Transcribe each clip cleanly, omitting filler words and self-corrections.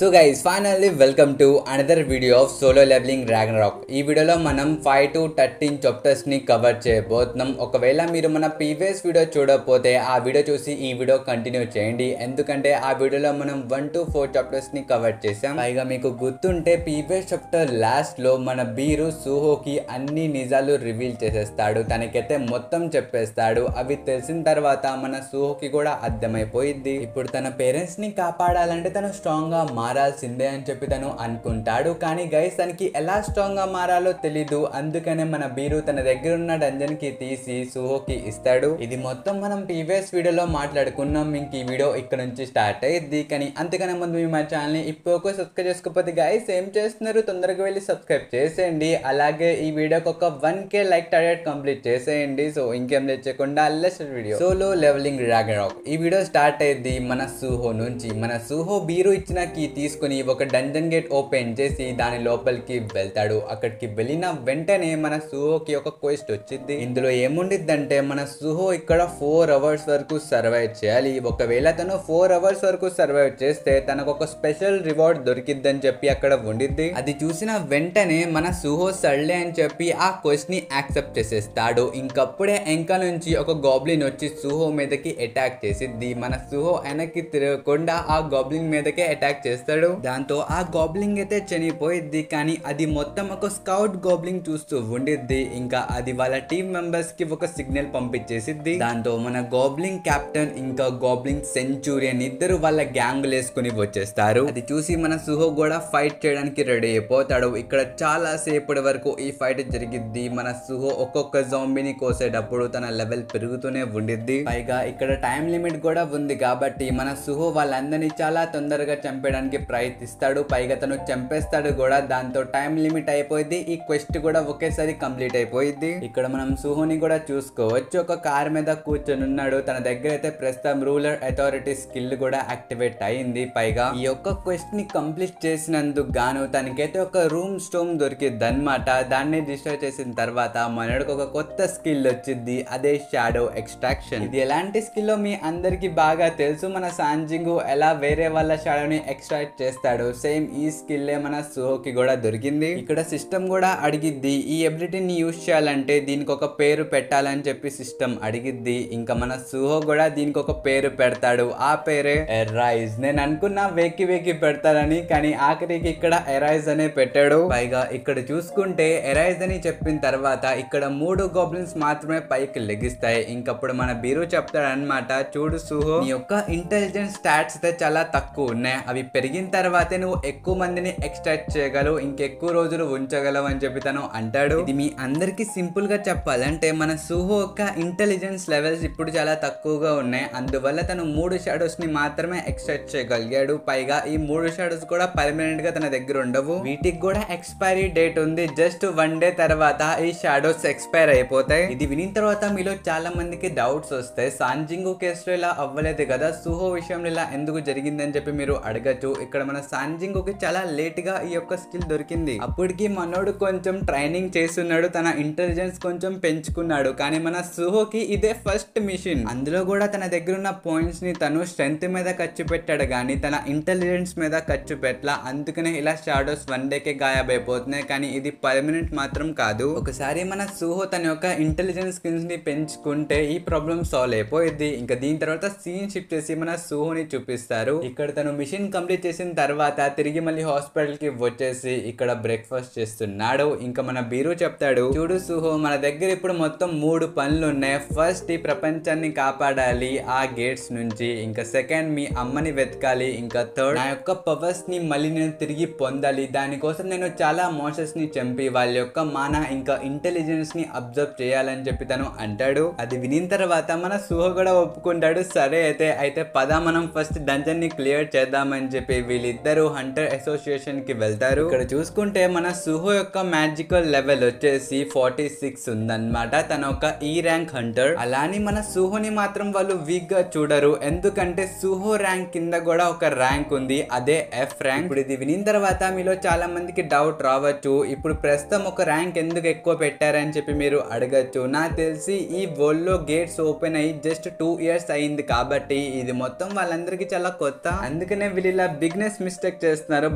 So guys finally welcome to another video of Solo levelling Ragnarok. ఈ వీడియోలో మనం 5 to 13 chapters ని cover చేయబోతున్నాం. ఒకవేళ మీరు మన ప్రీవియస్ వీడియో చూడకపోతే ఆ వీడియో చూసి ఈ వీడియో కంటిన్యూ చేయండి, ఎందుకంటే ఆ వీడియోలో మనం 1 to 4 చాప్టర్స్ ని కవర్ చేసాం. పైగా మీకు గుర్తుంటే ప్రీవియస్ చాప్టర్ లాస్ట్ లో మన బీరు సుహోకి అన్ని నిజాలు రివీల్ చేసేస్తాడు, తనకైతే మొత్తం చెప్పేస్తాడు. అవి తెలిసిన తర్వాత మన సుహోకి కూడా అర్థమైపోయింది. ఇప్పుడు తన పేరెంట్స్ ని కాపాడాలంటే తను స్ట్రాంగ్ గా మారాల్సిందే అని చెప్పి తను అనుకుంటాడు. కానీ గైస్ తనకి ఎలా స్ట్రాంగ్ గా మారాలో తెలీదు. అందుకనే మన బీరు తన దగ్గర ఉన్న డంజన్ కి తీసి సుహోకి ఇస్తాడు. ఇది మొత్తం మనం ప్రీవియస్ వీడియోలో మాట్లాడుకున్నాం. ఇంక ఈ వీడియో ఇక్కడ నుంచి స్టార్ట్ అయ్యింది. కానీ అంతకన్నా ముందు మీ మా ఛానల్ ని ఇప్పుడు సబ్స్క్రైబ్ చేసుకోకపోతే గైస్ ఏం చేస్తున్నారు, తొందరగా వెళ్ళి సబ్స్క్రైబ్ చేసేయండి. అలాగే ఈ వీడియోకి ఒక 1K లైక్ టార్గెట్ కంప్లీట్ చేసేయండి. సో ఇంకేం లేచకుండా let's video. Solo levelling Ragnarok. ఈ వీడియో స్టార్ట్ అయ్యింది మన సుహో నుంచి. మన సుహో బీరు ఇచ్చిన కీ తీసుకుని ఒక డంజన్ గేట్ ఓపెన్ చేసి దాని లోపలికి వెళ్తాడు. అక్కడికి వెళ్ళిన వెంటనే మన సుహోకి ఒక క్వెస్ట్ వచ్చింది. ఇందులో ఏముండిద్దంటే మన సుహో ఇక్కడ 4 hours వరకు సర్వైవ్ చేయాలి. ఒకవేళ తను 4 hours వరకు సర్వైవ్ చేస్తే తనకు ఒక స్పెషల్ రివార్డ్ దొరికిద్దని చెప్పి అక్కడ ఉండిద్ది. అది చూసిన వెంటనే మన సుహో సర్లే అని చెప్పి ఆ క్వెస్ట్ ని యాక్సెప్ట్ చేసేస్తాడు. ఇంకప్పుడే ఎంక నుంచి ఒక గాబ్లిన్ వచ్చి సుహో మీదకి అటాక్ చేసిద్ది. మన సుహో వెనక్కి తిరగకుండా ఆ గాబ్లిన్ మీదకే అటాక్ చేస్తాడు. దాంతో ఆ గాబ్లింగ్ అయితే చనిపోయిద్ది. కానీ అది మొత్తం ఒక స్కౌట్ గాబ్లింగ్ చూస్తూ ఉండిద్ది. ఇంకా అది వాళ్ళ టీం మెంబర్స్ కి ఒక సిగ్నల్ పంపించేసిద్ది. దాంతో మన గాబ్లింగ్ కెప్టెన్ ఇంకా గాబ్లింగ్ సెంచూరియన్ ఇద్దరు వాళ్ళ గ్యాంగ్ వేసుకుని వచ్చేస్తారు. అది చూసి మన సుహో కూడా ఫైట్ చేయడానికి రెడీ అయిపోతాడు. ఇక్కడ చాలా సేపటి వరకు ఈ ఫైట్ జరిగిద్ది. మన సుహో ఒక్కొక్క జాంబీని కోసేటప్పుడు తన లెవెల్ పెరుగుతూనే ఉండిద్ది. పైగా ఇక్కడ టైం లిమిట్ కూడా ఉంది కాబట్టి మన సుహో వాళ్ళందరినీ చాలా తొందరగా చంపేయడానికి ప్రయత్నిస్తాడు. పైగా తను చంపేస్తాడు కూడా. దాంతో టైం లిమిట్ అయిపోయింది. ఈ క్వెస్ట్ కూడా ఒకేసారి కంప్లీట్ అయిపోయింది. ఇక్కడ మనం సుహోని కూడా చూసుకోవచ్చు. ఒక కార్ మీద కూర్చొని ఉన్నాడు. తన దగ్గర అయితే ప్రస్తుతం రూలర్ అథారిటీ స్కిల్ కూడా యాక్టివేట్ అయింది. పైగా ఈ యొక్క క్వెస్ట్ ని కంప్లీట్ చేసినందుకు గాను తనకైతే ఒక రూమ్ స్టోన్ దొరికిద్ది అనమాట. దాన్ని డిస్ట్రాయ్ చేసిన తర్వాత మనకు ఒక కొత్త స్కిల్ వచ్చింది. అదే షాడో ఎక్స్ట్రాక్షన్. ఇది ఎలాంటి స్కిల్ మీ అందరికి బాగా తెలుసు. మన సాంజింగు ఎలా వేరే వాళ్ళ షాడోని ఎక్స్ట్రాక్ట్ చేస్తాడు, సేమ్ ఈ స్కిల్ మన సుహోకి కూడా దొరికింది. ఇక్కడ సిస్టమ్ కూడా అడిగిద్ది ఈ ఎబిలిటీని యూజ్ చేయాలంటే దీనికి ఒక పేరు పెట్టాలని చెప్పి సిస్టమ్ అడిగిద్ది. ఇంకా మన సుహో కూడా దీనికి ఒక పేరు పెడతాడు. ఆ పేరే ఎరైజ్. నేను అనుకున్నా వేకి పెడతారని, కానీ ఆఖరికి ఇక్కడ ఎరైజ్ అనే పెట్టాడు. పైగా ఇక్కడ చూసుకుంటే ఎరైజ్ అని చెప్పిన తర్వాత ఇక్కడ 3 గాబ్లిన్స్ మాత్రమే పైకి లెగిస్తాయి. ఇంకప్పుడు మన బీరు చెప్తాడు అనమాట, చూడు సుహో, నీ యొక్క ఇంటెలిజెన్స్ స్టాట్స్ అయితే చాలా తక్కువ ఉన్నాయి. అవి పెరిగిన తర్వాతే నువ్వు ఎక్కువ మందిని ఎక్స్ట్రాక్ట్ చేయగలవు, ఇంకెక్కువ రోజులు ఉంచగలవు అని చెప్పి తను అంటాడు. ఇది మీ అందరికి సింపుల్ గా చెప్పాలంటే మన సుహో యొక్క ఇంటెలిజెన్స్ లెవెల్స్ ఇప్పుడు చాలా తక్కువగా ఉన్నాయి. అందువల్ల తను 3 షాడోస్ ని మాత్రమే ఎక్స్ట్రాక్ట్ చేయగలిగాడు. పైగా ఈ 3 షాడోస్ కూడా పర్మనెంట్ గా తన దగ్గర ఉండవు. వీటికి కూడా ఎక్స్పైరీ డేట్ ఉంది. జస్ట్ 1 day తర్వాత ఈ షాడోస్ ఎక్స్పైర్ అయిపోతాయి. ఇది వినిన తర్వాత మీలో చాలా మందికి డౌట్స్ వస్తాయి. సాంజింగు కేసులో ఇలా అవ్వలేదు కదా, సుహో విషయంలో ఇలా ఎందుకు జరిగిందని చెప్పి మీరు అడగచ్చు. ఇక్కడ మన సాంజింగుకి చాలా లేట్ గా ఈ యొక్క స్కిల్ దొరికింది. అప్పటికి మనోడు కొంచెం ట్రైనింగ్ చేస్తున్నాడు, తన ఇంటెలిజెన్స్ కొంచెం పెంచుకున్నాడు. కానీ మన సుహోకి ఇదే ఫస్ట్ మిషన్. అందులో కూడా తన దగ్గర ఉన్న పాయింట్స్ ని తను స్ట్రెంత్ మీద ఖర్చు పెట్టాడు, కానీ తన ఇంటెలిజెన్స్ మీద ఖర్చు పెట్టలా. అందుకనే ఇలా షాడోస్ 1 dayకే గాయబైపోతున్నాయి. కానీ ఇది పర్మనెంట్ మాత్రం కాదు. ఒకసారి మన సుహో తన యొక్క ఇంటెలిజెన్స్ స్కిల్స్ ని పెంచుకుంటే ఈ ప్రాబ్లం సాల్వ్ అయిపోయింది. ఇంకా దీని తర్వాత సీన్ షిఫ్ట్ చేసి మన సుహోని చూపిస్తారు. ఇక్కడ తను మిషన్ కంప్లీట్ చేసిన తర్వాత తిరిగి మళ్ళీ హాస్పిటల్ కి వచ్చేసి ఇక్కడ బ్రేక్ఫాస్ట్ చేస్తున్నాడు. ఇంకా మన బీరు చెప్తాడు, చూడు సుహో, మన దగ్గర ఇప్పుడు మొత్తం 3 పనులు ఉన్నాయి. ఫస్ట్ ఈ ప్రపంచాన్ని కాపాడాలి ఆ గేట్స్ నుంచి, ఇంకా సెకండ్ మీ అమ్మని వెతకాలి, ఇంకా థర్డ్ నా యొక్క పవర్స్ ని మళ్ళీ నేను తిరిగి పొందాలి. దానికోసం నేను చాలా మోషన్స్ ని చంపి వాళ్ళ యొక్క మాన ఇంకా ఇంటెలిజెన్స్ ని అబ్జర్వ్ చేయాలని చెప్పి తను అంటాడు. అది వినిన తర్వాత మన సుహో కూడా ఒప్పుకుంటాడు. సరే అయితే పద మనం ఫస్ట్ డంజన్ ని క్లియర్ చేద్దామని చెప్పి వీళ్ళిద్దరూ హంటర్ అసోసియేషన్ కి వెళ్తారు. ఇక్కడ చూసుకుంటే మన సుహో యొక్క మ్యాజికల్ లెవెల్ వచ్చేసి 46 ఉందన్నమాట. తన ఒక ఈ ర్యాంక్ హంటర్. అలానే మన సుహోని మాత్రం వాళ్ళు వీక్ గా చూడరు, ఎందుకంటే సుహో ర్యాంక్ కింద కూడా ఒక ర్యాంక్ ఉంది, అదే ఎఫ్ ర్యాంక్. ఇప్పుడు ఇది వినిన తర్వాత మీలో చాలా మందికి డౌట్ రావచ్చు, ఇప్పుడు ప్రస్తుతం ఒక ర్యాంక్ ఎందుకు ఎక్కువ పెట్టారని చెప్పి మీరు అడగచ్చు. నాకు తెలిసి ఈ వరల్డ్ లో గేట్స్ ఓపెన్ అయ్యి జస్ట్ 2 years అయింది కాబట్టి ఇది మొత్తం వాళ్ళందరికీ చాలా కొత్త. అందుకనే వీళ్ళు ఇలా బిగ్నెస్ మిస్టేక్ చేస్తున్నారు.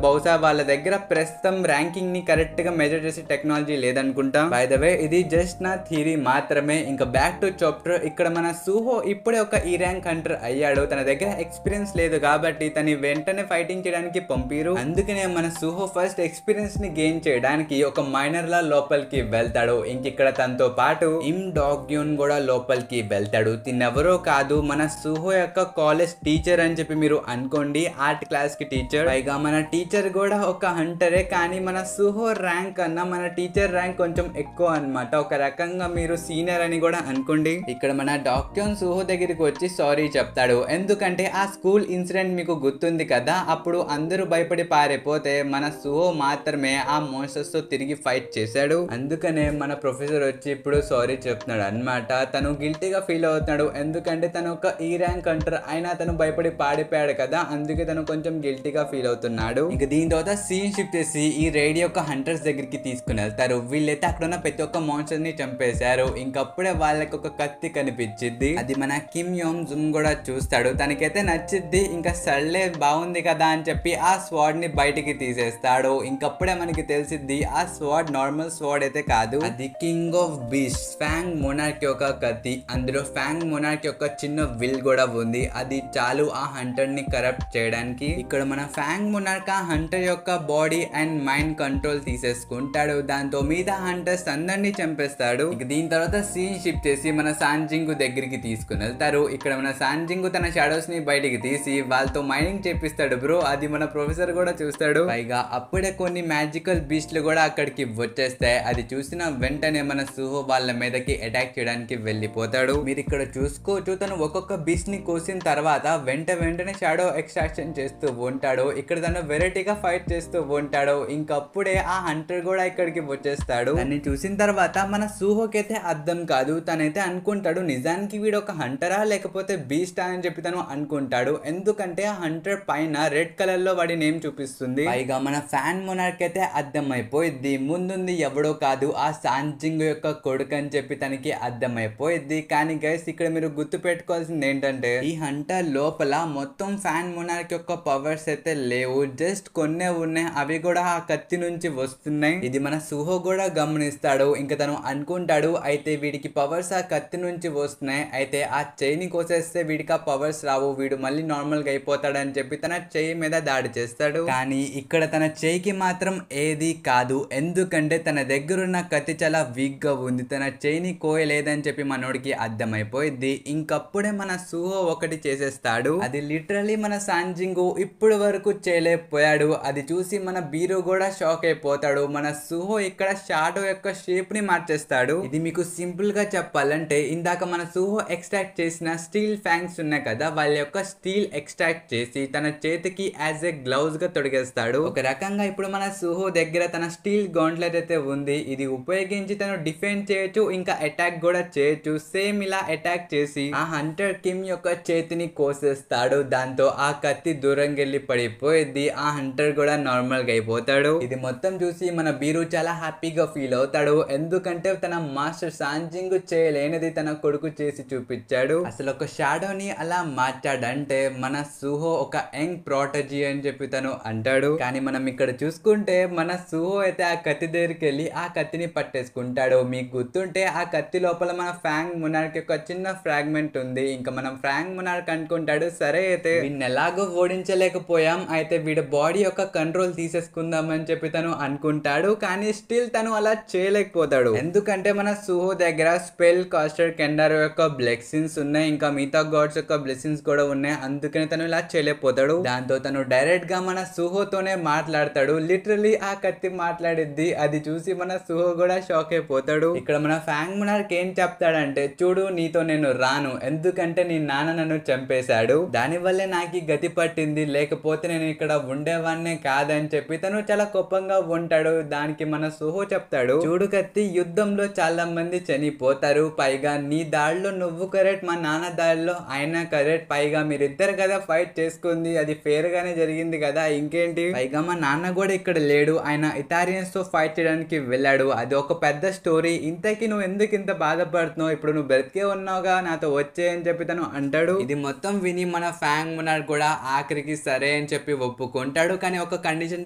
బహుశా వాళ్ళ దగ్గర ప్రస్తుతం ర్యాంకింగ్ ని కరెక్ట్ గా మెజర్ చేసే టెక్నాలజీ లేదనుకుంటా. బై ద వే ఇది జస్ట్ నా థియరీ మాత్రమే. ఇంకా బ్యాక్ టు చాప్టర్. ఇక్కడ మన సూహో ఇప్పుడే ఒక ఈ ర్యాంక్ హంటర్ అయ్యాడు. తన దగ్గర ఎక్స్పీరియన్స్ లేదు కాబట్టి తను వెంటనే ఫైటింగ్ చేయడానికి పంపిరు. అందుకనే మన సూహో ఫస్ట్ ఎక్స్పీరియన్స్ ని గెయిన్ చేయడానికి ఒక మైనర్ లా లోపలికి వెళ్తాడు. ఇంకిక్కడ తనతో పాటు ఇమ్ డాగ్యూన్ కూడా లోపలికి వెళ్తాడు. తిన్నెవరో కాదు, మన సూహో యొక్క కాలేజ్ టీచర్ అని చెప్పి మీరు అనుకోండి. ఆర్ట్ క్లాస్ కి టీచర్. పైగా మన టీచర్ కూడా ఒక హంటరే. కానీ మన సూహో ర్యాంక్ కన్నా మన టీచర్ ర్యాంక్ కొంచెం ఎక్కువ అన్నమాట. ఒక రకంగా మీరు సీనియర్ అని కూడా అనుకోండి. ఇక్కడ మన డాక్యూన్ సూహో దగ్గరికి వచ్చి సారీ చెప్తాడు. ఎందుకంటే ఆ స్కూల్ ఇన్సిడెంట్ మీకు గుర్తుంది కదా, అప్పుడు అందరూ భయపడి పారిపోతే మన సూహో మాత్రమే ఆ మోన్స్టర్స్ తో తిరిగి ఫైట్ చేశాడు. అందుకనే మన ప్రొఫెసర్ వచ్చి ఇప్పుడు సారీ చెప్తున్నాడు అన్నమాట. తను గిల్టీగా ఫీల్ అవుతున్నాడు. ఎందుకంటే తను ఒక ఈ ర్యాంక్ అంటారు అయినా తను భయపడి పాడిపోయాడు కదా, అందుకే తను కొంచెం గిల్టీగా ఫీల్ అవుతున్నాడు. ఇక దీని తర్వాత సీన్ షిఫ్ట్ చేసి ఈ రేడియో యొక్క హంటర్స్ దగ్గరికి తీసుకుని వెళ్తారు. వీళ్ళైతే అక్కడ ఉన్న ప్రతి ఒక్క మాన్స్టర్ ని చంపేశారు. ఇంకప్పుడే వాళ్ళకి ఒక కత్తి కనిపించింది. అది మన కిమ్ యోమ్ జుమ్ కూడా చూస్తాడు. తనకైతే నచ్చిద్ది. ఇంకా సర్లే బాగుంది కదా అని చెప్పి ఆ స్వాడ్ ని బయటికి తీసేస్తాడు. ఇంకప్పుడే మనకి తెలిసిద్ది ఆ స్వాడ్ నార్మల్ స్వాడ్ అయితే కాదు, అది king of beast FANG monarch యొక్క కత్తి. అందులో ఫ్యాంగ్ మోనార్క్ యొక్క చిన్న విల్ కూడా ఉంది. అది చాలు ఆ హంటర్ ని కరప్ట్ చేయడానికి. ఇక్కడ మన ఫ్యాంగ్ మోనార్క్ ఆ హంటర్ యొక్క బాడీ అండ్ మైండ్ కంట్రోల్ తీసేసుకుంటాడు. దాంతో మీద హంటర్స్ అందరినీ చంపేస్తాడు. ఇక దీని తర్వాత సీన్ షిఫ్ట్ చేసి మన సాంజింగు దగ్గరికి తీసుకుని వెళ్తారు. ఇక్కడ మన సాంజింగు తన షాడోస్ ని బయటికి తీసి వాళ్ళతో మైనింగ్ చేపిస్తాడు బ్రో. అది మన ప్రొఫెసర్ కూడా చూస్తాడు. పైగా అప్పుడే కొన్ని మ్యాజికల్ బీస్ట్లు కూడా అక్కడికి వచ్చేస్తాయి. అది చూసిన వెంటనే మన సూహో వాళ్ళ మీదకి అటాక్ చేయడానికి వెళ్ళిపోతాడు. మీరు ఇక్కడ చూసుకోవచ్చు, తను ఒక్కొక్క బీస్ట్ ని కోసిన తర్వాత వెంటనే షాడో ఎక్స్ట్రాక్షన్ చేస్తూ ఉంటాడు. ఇక్కడ తను వెరైటీగా ఫైట్ చేస్తూ ఉంటాడు. ఇంకప్పుడే ఆ హంటర్ కూడా ఇక్కడికి వచ్చేస్తాడు. దాన్ని చూసిన తర్వాత మన సూహోకి అయితే అర్థం కాదు. తనైతే అనుకుంటాడు నిజానికి వీడు ఒక హంటరా లేకపోతే బీస్టా అని చెప్పి తను అనుకుంటాడు. ఎందుకంటే ఆ హంటర్ పైన రెడ్ కలర్ లో వాడి నేమ్ చూపిస్తుంది. పైగా మన ఫ్యాన్ మోనార్క్ అయితే అర్థం అయిపోయింది ముందుంది ఎవడో కాదు ఆ సాంజింగ్ యొక్క కొడుకు అని చెప్పి తనకి అర్థం అయిపోయింది. కానీ గైస్ ఇక్కడ మీరు గుర్తు పెట్టుకోవాల్సింది ఏంటంటే ఈ హంటర్ లోపల మొత్తం ఫ్యాన్ మోనార్క్ యొక్క పవర్స్ అయితే లేవు, జస్ట్ కొన్నే ఉన్నాయి. అవి కూడా ఆ కత్తి నుంచి వస్తున్నాయి. ఇది మన సూహో కూడా గమనిస్తాడు. ఇంకా తను అనుకుంటాడు అయితే వీడికి పవర్స్ ఆ కత్తి నుంచి వస్తున్నాయి, అయితే ఆ చెయ్యిని కోసేస్తే వీడికి ఆ పవర్స్ రావు, వీడు మళ్ళీ నార్మల్ గా అయిపోతాడు అని చెప్పి తన చెయ్యి మీద దాడి చేస్తాడు. కానీ ఇక్కడ తన చెయ్యికి మాత్రం ఏది కాదు. ఎందుకంటే తన దగ్గర ఉన్న కత్తి చాలా వీక్ గా ఉంది. తన చెయ్యిని కోయలేదని చెప్పి మనోడికి అర్థమైపోయింది. ఇంకప్పుడే మన సూహో ఒకటి చేసేస్తాడు. అది లిటరలీ మన సాంజింగు ఇప్పుడు వరకు చేయలేకపోయాడు. అది చూసి మన బీరో కూడా షాక్ అయిపోతాడు. మన సూహో ఇక్కడ షాడో యొక్క షేప్ ని మార్చేస్తాడు. ఇది మీకు సింపుల్ గా చెప్పాలంటే ఇందాక మన సూహో ఎక్స్ట్రాక్ట్ చేసిన స్టీల్ ఫ్యాంగ్స్ ఉన్నాయి కదా, వాళ్ళ యొక్క స్టీల్ ఎక్స్ట్రాక్ట్ చేసి తన చేతికి యాజ్ ఏ గ్లౌజ్ గా తొడిగేస్తాడు. ఒక రకంగా ఇప్పుడు మన సూహో దగ్గర తన స్టీల్ గౌంట్లెట్ అయితే ఉంది. ఇది ఉపయోగించి తను డిఫెండ్ చేయొచ్చు, ఇంకా అటాక్ కూడా చేయొచ్చు. సేమ్ ఇలా అటాక్ చేసి ఆ హంటర్ కిమ్ యొక్క చేతిని కోసేస్తాడు. దాంతో ఆ కత్తి దూరంగా వెళ్ళి పడిపోయింది. ఆ హంటర్ కూడా నార్మల్ గా అయిపోతాడు. ఇది మొత్తం చూసి మన బీరు చాలా హ్యాపీగా ఫీల్ అవుతాడు. ఎందుకంటే తన మాస్టర్ సాంజింగ్ చేయలేనిది తన కొడుకు చేసి చూపించాడు. అసలు ఒక షాడోని అలా మార్చాడంటే మన సూహో ఒక యంగ్ ప్రోటజీ అని చెప్పి తను అంటాడు. కానీ మనం ఇక్కడ చూసుకుంటే మన సూహో అయితే ఆ కత్తి దగ్గరికి వెళ్ళి ఆ కత్తిని పట్టేసుకుంటాడు. మీకు గుర్తుంటే ఆ కత్తి లోపల మన ఫ్యాంగ్ మొనార్క్ యొక్క చిన్న ఫ్రాగ్మెంట్ ఉంది. ఇంకా మనం ఫ్యాంగ్ మొనార్క్ అనుకుంటాడు సరే అయితే వీడిని ఎలాగో ఓడించలేకపోయాం, అయితే వీడి బాడీ యొక్క కంట్రోల్ తీసేసుకుందాం అని చెప్పి తను అనుకుంటాడు. కానీ స్టిల్ తను అలా చేయలేకపోతాడు. ఎందుకంటే మన సూహో దగ్గర స్పెల్ కాస్టర్ కెండారో యొక్క బ్లెస్సింగ్స్ ఉన్నాయి, ఇంకా మిగతా గాడ్స్ యొక్క బ్లెస్సింగ్స్ కూడా ఉన్నాయి. అందుకని తను ఇలా చేయలేకపోతాడు. దాంతో తను డైరెక్ట్ గా మన సూహోతోనే మాట్లాడతాడు. లిటరలీ ఆ కత్తి మాట్లాడిద్ది. అది చూసి మన సూహో కూడా షాక్ అయిపోతాడు. ఇక్కడ మన ఫ్యాంగ్ మొనార్క్ ఏం చెప్తాడంటే చూడు నీతో నేను రాను, ఎందుకంటే నీ నాన్న నన్ను చంపేశాడు, దానివల్లే నాకు గతి పట్టింది, లేకపోతే నేను ఇక్కడ ఉండేవాన్నే కాదని చెప్పి తను చాలా కోపంగా ఉంటాడు. దానికి మన సూహో చెప్తాడు చూడు కత్తి, యుద్ధంలో చాలా మంది చనిపోతారు, పైగా నీ దాడిలో నువ్వు కరెక్ట్, మా నాన్న దాడిలో ఆయన కరెక్ట్, పైగా మీరిద్దరు కదా ఫైట్ చేసుకుంది, అది ఫేర్ గానే జరిగింది కదా, ఇంకేంటి, పైగా మా నాన్న కూడా ఇక్కడ లేడు, ఆయన ఇటాలియన్స్ తో ఫైట్ చేయడానికి వెళ్ళాడు, అది ఒక పెద్ద స్టోరీ, ఇంతకీ నువ్వు ఎందుకు ఇంత బాధపడుతున్నావు, ఇప్పుడు నువ్వు బ్రతికే ఉన్నావుగా, నాతో వచ్చే అని చెప్పి తను అంటాడు. ఇది మొత్తం విని మన ఫ్యాంగ్ మొనార్క్ కూడా ఆఖరికి సరే సరే అని చెప్పి ఒప్పుకుంటాడు. కానీ ఒక కండిషన్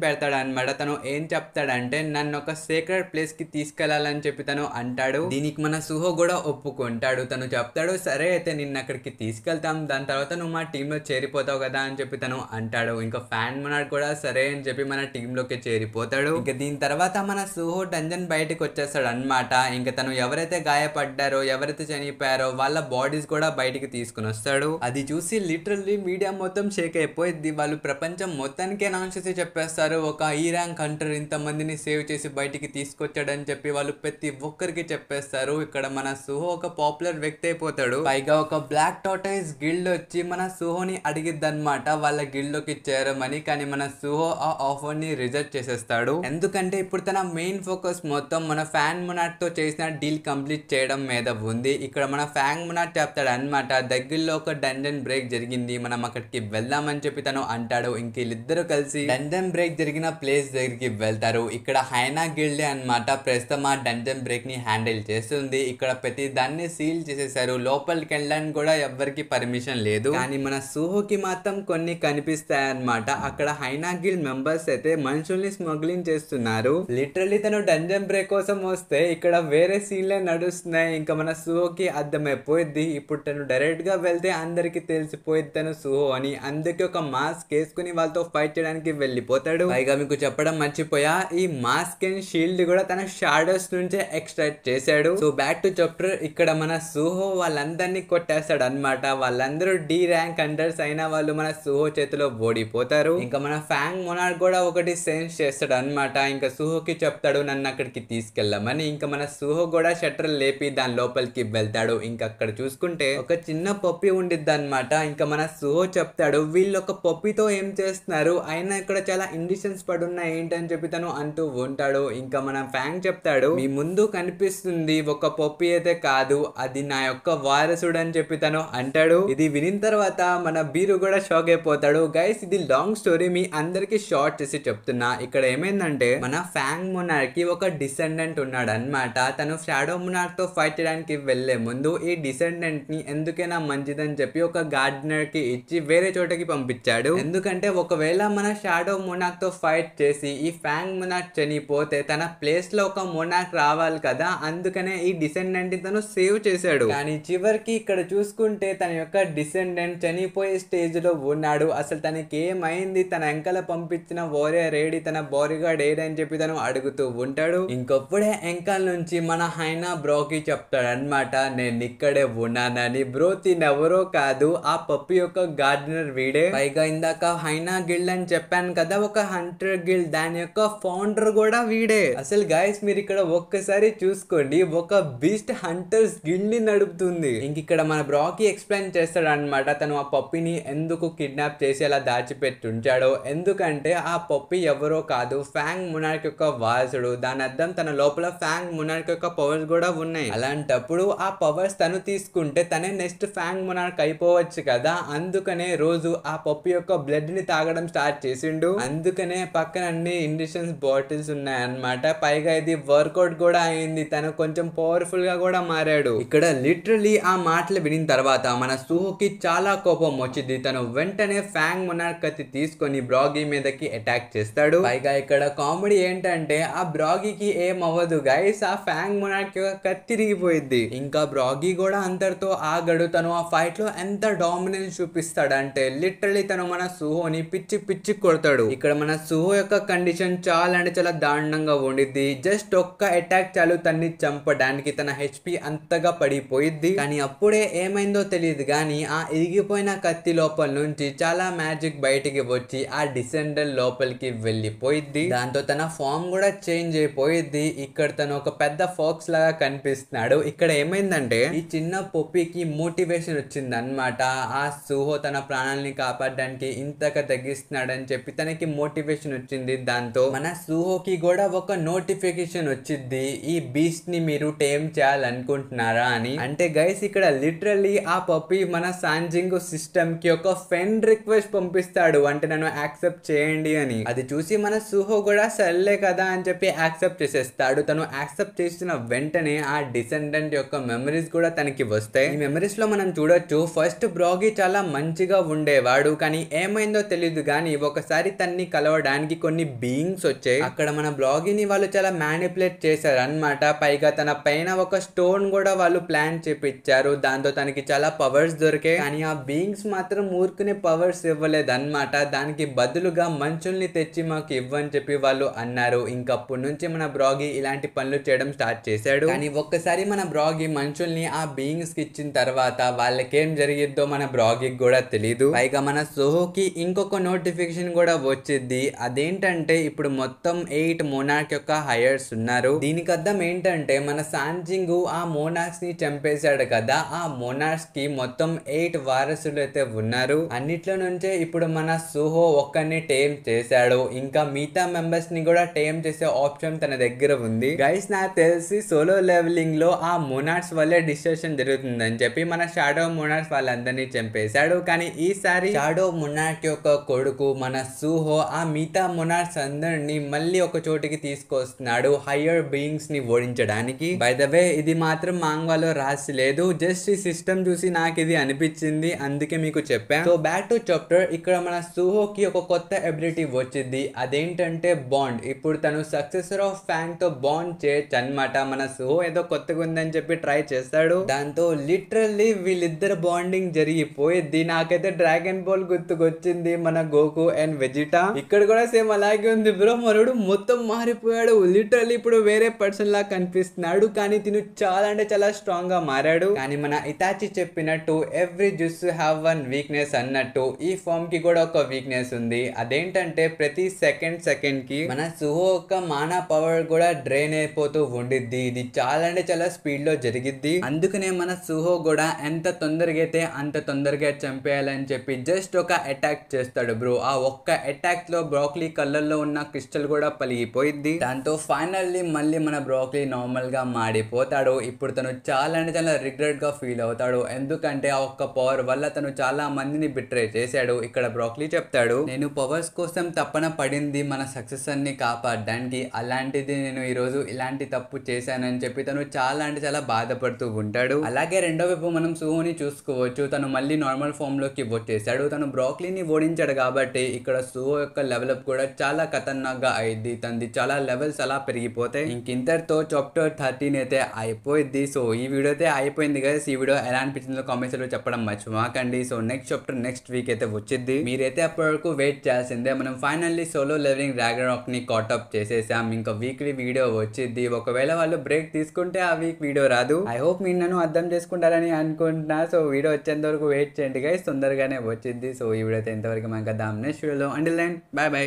పెడతాడు అనమాట. తను ఏం చెప్తాడంటే నన్ను ఒక సీక్రెట్ ప్లేస్ కి తీసుకెళ్లాలని చెప్పి తను అంటాడు. దీనికి మన సుహో కూడా ఒప్పుకుంటాడు. తను చెప్తాడు సరే అయితే నిన్ను అక్కడికి తీసుకెళ్తాం, దాని తర్వాత నువ్వు మా టీమ్ లో చేరిపోతావు కదా అని చెప్పి తను అంటాడు. ఇంకా ఫ్యాన్ మొనార్క్ కూడా సరే అని చెప్పి మన టీమ్ లోకి చేరిపోతాడు. ఇంకా దీని తర్వాత మన సుహో డంజన్ బయటకు వచ్చేస్తాడు అనమాట. ఇంకా తను ఎవరైతే గాయపడ్డారో ఎవరైతే చనిపోయారో వాళ్ళ బాడీస్ కూడా బయటికి తీసుకుని వస్తాడు. అది చూసి లిటరల్లీ మీడియా మొత్తం షేక్ అయిపోయింది. వాళ్ళు ప్రపంచం మొత్తానికి అనౌన్స్ చేసి చెప్పేస్తారు ఒక ఈ ర్యాంక్ హంటర్ ఇంత మందిని సేవ్ చేసి బయటికి తీసుకొచ్చాడని చెప్పి వాళ్ళు ప్రతి ఒక్కరికి చెప్పేస్తారు. ఇక్కడ మన సుహో ఒక పాపులర్ వ్యక్తి అయిపోతాడు. పైగా ఒక బ్లాక్ టార్టాయిస్ గిల్డ్ వచ్చి మన సుహోని అడిగిద్దన్నమాట వాళ్ళ గిల్డ్ లోకి చేరమని. కానీ మన సుహో ఆ ఆఫర్ ని రిజెక్ట్ చేసేస్తాడు. ఎందుకంటే ఇప్పుడు తన మెయిన్ ఫోకస్ మొత్తం మన ఫ్యాన్ మొనార్క్ తో చేసిన డీల్ కంప్లీట్ చేయడం మీద ఉంది. ఇక్కడ మన ఫ్యాన్ మొనార్క్ చెప్తాడు అనమాట దగ్గరలో ఒక డంజన్ బ్రేక్ జరిగింది, మనం అక్కడికి వెళ్దామని చెప్పి తను అంటాడు. ఇంక వీళ్ళిద్దరూ కలిసి డంజన్ బ్రేక్ జరిగిన ప్లేస్ దగ్గరికి వెళ్తారు. ఇక్కడ హైనా గిల్డే అన్నమాట ప్రస్తుతం ఆ డంజన్ బ్రేక్ ని హ్యాండిల్ చేస్తుంది. ఇక్కడ ప్రతి దాన్ని సీల్ చేసేసారు, లోపలికి వెళ్ళడానికి కూడా ఎవ్వరికి పర్మిషన్ లేదు. కానీ మన సుహోకి మాత్రం కొన్ని కనిపిస్తాయి అన్నమాట. అక్కడ హైనా గిల్డ్ మెంబర్స్ అయితే మనుషుల్ని స్మగ్లింగ్ చేస్తున్నారు. లిటరల్లీ తను డంజన్ బ్రేక్ కోసం వస్తే ఇక్కడ వేరే సీన్లే నడుస్తున్నాయి. ఇంకా మన సుహోకి అర్థమైపోయింది ఇప్పుడు తను డైరెక్ట్ గా వెళ్తే అందరికి తెలిసిపోయింది తను సుహో అని. అందుకే ఒక మాస్క్ వేసుకుని వాళ్ళతో ఫైట్ చేయడానికి వెళ్ళిపోతాడు. పైగా మీకు చెప్పడం మర్చిపోయా, ఈ మాస్క్ అండ్ షీల్డ్ కూడా తన షాడోస్ నుంచే ఎక్స్ట్రాక్ట్ చేశాడు. So back to chapter. ఇక్కడ మన సుహో వాళ్ళందరినీ కొట్టేస్తాడు అనమాట. వాళ్ళందరూ డి ర్యాంక్ హంటర్స్ అయినా వాళ్ళు మన సుహో చేతిలో ఓడిపోతారు. ఇంకా మన ఫ్యాంగ్ మొనార్క్ కూడా ఒకటి సెన్స్ చేస్తాడు అనమాట. ఇంకా సుహోకి చెప్తాడు నన్ను అక్కడికి తీసుకెళ్ళమని. ఇంకా మన సుహో కూడా షట్టర్ లేపి దాని లోపలికి వెళ్తాడు. ఇంకా అక్కడ చూసుకుంటే ఒక చిన్న పప్పి ఉండిద్ది అనమాట. ఇంకా మన సుహో చెప్తాడు వీళ్ళు ఒక పప్పితో ఏం చేస్తున్నారు, అయినా ఇక్కడ చాలా ఇండిషన్స్ పడున్నాయి ఏంటని చెప్పి తను అంటూ ఉంటాడు. ఇంకా మన ఫ్యాంగ్ చెప్తాడు మీ ముందు కనిపిస్తుంది ఒక పప్పి అయితే కాదు, అది నా యొక్క వారసుడు అని చెప్పి తను అంటాడు. ఇది వినిన తర్వాత మన బీరు కూడా షాక్ అయిపోతాడు. గైస్ ఇది లాంగ్ స్టోరీ, మీ అందరికి షార్ట్ చేసి చెప్తున్నా. ఇక్కడ ఏమైందంటే మన ఫ్యాంగ్ మొనార్క్ కి ఒక డిసెండెంట్ ఉన్నాడు అనమాట. తను షాడో మొనార్క్ తో ఫైట్ చేయడానికి వెళ్లే ముందు ఈ డిసెండెంట్ ని ఎందుకైనా మంచిదని చెప్పి ఒక గార్డెనర్ కి ఇచ్చి వేరే చోటకి పంపించాడు. ఎందుకంటే ఒకవేళ మన షాడో మొనార్క్ తో ఫైట్ చేసి ఈ ఫ్యాంగ్ మొనార్క్ చనిపోతే తన ప్లేస్ లో ఒక మొనార్క్ రావాలి కదా, అందుకనే ఈ డిసెండెంట్ ని తను సేవ్ చేశాడు. కానీ చివరికి ఇక్కడ చూసుకుంటే తన యొక్క డిసెండెంట్ చనిపోయే స్టేజ్ లో ఉన్నాడు. అసలు తనకి ఏమైంది, తన ఎంకల పంపించిన వారియర్ ఏడి, తన బాడీగార్డ్ ఏడని చెప్పి తను అడుగుతూ ఉంటాడు. ఇంకప్పుడే ఎంకల్ నుంచి మన హైనా బ్రోకి చెప్తాడు అనమాట నేను ఇక్కడే ఉన్నానని. బ్రో తినెవరో కాదు, ఆ పప్పి యొక్క గార్డెనర్ వీడే. పైగా ఇందాక హైనా గిల్డ్ అని చెప్పాను కదా ఒక హంటర్ గిల్డ్, దాని యొక్క ఫౌండర్ కూడా వీడే. అసలు గైస్ మీరు ఇక్కడ ఒక్కసారి చూసుకోండి, ఒక బీస్ట్ హంటర్స్ గిల్డ్ ని నడుపుతుంది. ఇంక ఇక్కడ మన బ్రాకి ఎక్స్ప్లెయిన్ చేస్తాడు అనమాట తను ఆ పప్పిని ఎందుకు కిడ్నాప్ చేసి అలా దాచిపెట్టి ఉంచాడో. ఎందుకంటే ఆ పప్పి ఎవరో కాదు ఫ్యాంగ్ మొనార్క్ యొక్క వారసుడు. దాని అర్థం తన లోపల ఫ్యాంగ్ మొనార్క్ యొక్క పవర్స్ కూడా ఉన్నాయి. అలాంటప్పుడు ఆ పవర్స్ తను తీసుకుంటే తనే నెక్స్ట్ ఫ్యాంగ్ మొనార్క్ అయిపోవచ్చు కదా, అందుకనే రోజు ఆ పప్పి యొక్క బ్లడ్ ని తాగడం స్టార్ట్ చేసిండు. అందుకనే పక్కన అన్ని ఇండిషన్స్ బాటిల్స్ ఉన్నాయి అన్నమాట. పైగా ఇది వర్కౌట్ కూడా అయింది, తను కొంచెం పవర్ఫుల్ గా కూడా మారాడు. ఇక్కడ లిటరలీ ఆ మాటలు వినిన తర్వాత మన సుహోకి చాలా కోపం వచ్చింది. తను వెంటనే ఫ్యాంగ్ మొనార్క్ కత్తి తీసుకొని బ్రాగీ మీదకి అటాక్ చేస్తాడు. పైగా ఇక్కడ కామెడీ ఏంటంటే ఆ బ్రాగీకి ఏం అవ్వదు గైస్, ఆ ఫ్యాంగ్ మొనార్క్ యొక్క కత్తి తిరిగిపోయింది. ఇంకా బ్రాగీ కూడా అందరితో ఆగడు. తను ఆ ఫైట్ లో ఎంత డామినెన్స్ చూపిస్తాడంటే లిటరలీ తను మన సుహోని పిచ్చి పిచ్చి కొడతాడు. ఇక్కడ మన సుహో యొక్క కండిషన్ చాలా అంటే చాలా దారుణంగా ఉండిద్ది. జస్ట్ ఒక్క అటాక్ చాలు తన్ని చంపడానికి, తన హెచ్పి అంతగా పడిపోయిద్ది. కానీ అప్పుడే ఏమైందో తెలియదు కానీ ఆ ఇరిగిపోయిన కత్తి లోపల నుంచి చాలా మ్యాజిక్ బయటికి వచ్చి ఆ డిసెండర్ లోపలికి వెళ్ళిపోయిద్ది. దాంతో తన ఫామ్ కూడా చేంజ్ అయిపోయిద్ది. ఇక్కడ తను ఒక పెద్ద ఫాక్స్ లాగా కనిపిస్తున్నాడు. ఇక్కడ ఏమైందంటే ఈ చిన్న పొప్పికి మోటివేషన్ వచ్చింది అనమాట. ఆ సుహో తన ప్రాణాలని కాపాడడానికి ఇంతగా తగ్గిస్తున్నాడని చెప్పి తనకి మోటివేషన్ వచ్చింది. దాంతో మన సుహోకి కూడా ఒక నోటిఫికేషన్ వచ్చింది, ఈ బీస్ట్ ని మీరు టేమ్ చేయాలనుకుంటున్నారా అని. అంటే గైస్ ఇక్కడ లిటరల్లీ ఆ పప్పి మన సాంజింగ్ సిస్టమ్ కి ఒక ఫ్రెండ్ రిక్వెస్ట్ పంపిస్తాడు, అంటే నన్ను యాక్సెప్ట్ చేయండి అని. అది చూసి మన సుహో కూడా సర్లే కదా అని చెప్పి యాక్సెప్ట్ చేసేస్తాడు. తను యాక్సెప్ట్ చేసిన వెంటనే ఆ డిసెండెంట్ యొక్క మెమరీస్ కూడా తనకి వస్తాయి. ఈ మెమరీస్ లో మనం చూడొచ్చు ఫస్ట్ బ్రాగీ చాలా మంచిగా ఉండేవాడు, కానీ ఏమైందో తెలియదు కానీ ఒకసారి తన్ని కలవడానికి కొన్ని బీయింగ్స్ వచ్చాయి. అక్కడ మన బ్లాగీని వాళ్ళు చాలా మ్యానిపులేట్ చేశారు అన్నమాట. పైగా తన పైన ఒక స్టోన్ కూడా వాళ్ళు ప్లాన్ చేపించారు. దాంతో తనకి చాలా పవర్స్ దొరికాయి. కానీ ఆ బీయింగ్స్ మాత్రం ఊరుకునే పవర్స్ ఇవ్వలేదు అన్నమాట. దానికి బదులుగా మనుషుల్ని తెచ్చి మాకు ఇవ్వని చెప్పి వాళ్ళు అన్నారు. ఇంకప్పటి నుంచి మన బ్లాగీ ఇలాంటి పనులు చేయడం స్టార్ట్ చేశాడు. కానీ ఒక్కసారి మన బ్లాగీ మనుషుల్ని ఆ బీయింగ్స్ కి ఇచ్చిన తర్వాత వాళ్ళకేం జరిగిద్దో మన బ్లాగీకి కూడా తెలీదు. పైగా మన సోహోకి ఇంకొక నోటిఫికేషన్ కూడా వచ్చింది. అదేంటంటే ఇప్పుడు మొత్తం 8 మోనార్క్ యొక్క హైయర్స్ ఉన్నారు. దీనికి అర్థం ఏంటంటే మన సాంజింగు ఆ మోనార్క్స్ ని చంపేశాడు కదా, ఆ మోనార్క్స్ కి మొత్తం 8 వారసులు అయితే ఉన్నారు. అన్నిట్లో నుంచే ఇప్పుడు మన సోహో ఒక్కరిని టేమ్ చేశాడు. ఇంకా మిగతా మెంబర్స్ ని కూడా టేమ్ చేసే ఆప్షన్ తన దగ్గర ఉంది. గైస్ నాకు తెలిసి సోలో లెవెలింగ్ లో ఆ మోనార్క్స్ వల్లే డిస్కషన్ జరుగుతుందని చెప్పి మన షాడో మోనార్క్స్ వాళ్ళందరినీ చంపేశాడు. కానీ ఈసారి షాడో మోనార్క్ యొక్క కొడుకు మన సూహో ఆ మిగతా మోనార్క్స్ అందరినీ మళ్ళీ ఒక చోటికి తీసుకొస్తున్నాడు హయ్యర్ బీయింగ్స్ ని ఓడించడానికి. బై ద వే ఇది మాత్రం మాంగ్వాలో రాసి లేదు, జస్ట్ ఈ సిస్టమ్ చూసి నాకు ఇది అనిపించింది, అందుకే మీకు చెప్పాను. So back to chapter. ఇక్కడ మన సూహోకి ఒక కొత్త ఎబిలిటీ వచ్చింది. అదేంటంటే బాండ్. ఇప్పుడు తను సక్సెసర్ ఆఫ్ ఫ్యాంగ్ తో బాండ్ చేయొచ్చు అన్నమాట. మన సూహో ఏదో కొత్తగా ఉందని చెప్పి ట్రై చేస్తాడు. దాంతో లిటరల్లీ వీళ్ళిద్దరు బాండింగ్ జరిగిపోయింది. నాకైతే డ్రాగన్ బాల్ గుర్తుకొచ్చింది, మన గోకు అండ్ వెజిటా. ఇక్కడ కూడా సేమ్ అలాగే ఉంది బ్రో. మరుడు మొత్తం మారిపోయాడు. లిటరల్లీ ఇప్పుడు వేరే పర్సన్ లా కనిపిస్తున్నాడు. కానీ తిను చాలా అంటే చాలా స్ట్రాంగ్ గా మారాడు. కానీ మన ఇతాచి చెప్పినట్టు every jutsu have one weakness అన్నట్టు ఈ ఫామ్ కి కూడా ఒక వీక్నెస్ ఉంది. అదేంటంటే ప్రతి సెకండ్ కి మన సుహో యొక్క మానా పవర్ కూడా డ్రైన్ అయిపోతూ ఉండిద్ది. ఇది చాలా అంటే చాలా స్పీడ్ లో జరిగిద్ది. అందుకనే మన సుహో కూడా ఎంత తొందరగా అయితే అంత తొందరగా చంపేయాలని చెప్పి జస్ట్ ఒక అటాక్ చేస్తాడు బ్రో. ఆ ఒక్క అటాక్ లో బ్రోకలీ కళ్ళల్లో ఉన్న క్రిస్టల్ కూడా పలిగిపోయింది. దాంతో ఫైనల్లీ మళ్ళీ మన బ్రోకలీ నార్మల్ గా మాడిపోతాడు. ఇప్పుడు తను చాలా అంటే చాలా రిగ్రెట్ గా ఫీల్ అవుతాడు. ఎందుకంటే ఆ ఒక్క పవర్ వల్ల తను చాలా మందిని బిట్రే చేశాడు. ఇక్కడ బ్రోకలీ చెప్తాడు, నేను పవర్స్ కోసం తప్పన పడింది మన సక్సెస్ అన్ని కాపాడడానికి, అలాంటిది నేను ఈరోజు ఇలాంటి తప్పు చేశానని చెప్పి తను చాలా అంటే చాలా బాధపడుతూ ఉంటాడు. అలాగే రెండో వైపు మనం సుహోని చూసుకోవచ్చు. తను మళ్ళీ నార్మల్ ఫామ్ లోకి వచ్చేసాడు. తను బ్రోకలీని ఓడించాడు కాబట్టి ఇక్కడ సుహో యొక్క లెవెల్ అప్ కూడా చాలా ఖతర్నాక్ గా అయింది. తనది చాలా లెవెల్స్ అలా పెరిగిపోతాయి. ఇంకింతటితో చాప్టర్ 13 అయితే అయిపోయింది. సో ఈ వీడియో అయితే అయిపోయింది కదా. ఈ వీడియో ఎలా అనిపించిందో కామెంట్స్ లో చెప్పడం మర్చిపోకండి. So next chapter next week అయితే వచ్చింది. మీరైతే అప్పటి వరకు వెయిట్ చేయాల్సిందే. మనం ఫైనల్లీ సోలో లెవెలింగ్ రాగ్నరాక్ ని కాటప్ చేసేసాం. ఇంకా వీక్లీ వీడియో వచ్చింది. ఒకవేళ వాళ్ళు బ్రేక్ తీసుకుంటే ఆ వీక్ వీడియో రాదు. ఐ హోప్ మీరు నన్ను అర్థం చేసుకుంటారని అనుకుంటున్నా. సో వీడియో వచ్చేంత వరకు వెయిట్ చేయండి గైస్, తొందరగానే వచ్చింది. సో ఈ వీడియో అయితే ఇంతవరకు మనకు నెక్స్ట్ వీడియోలో. Until then bye by.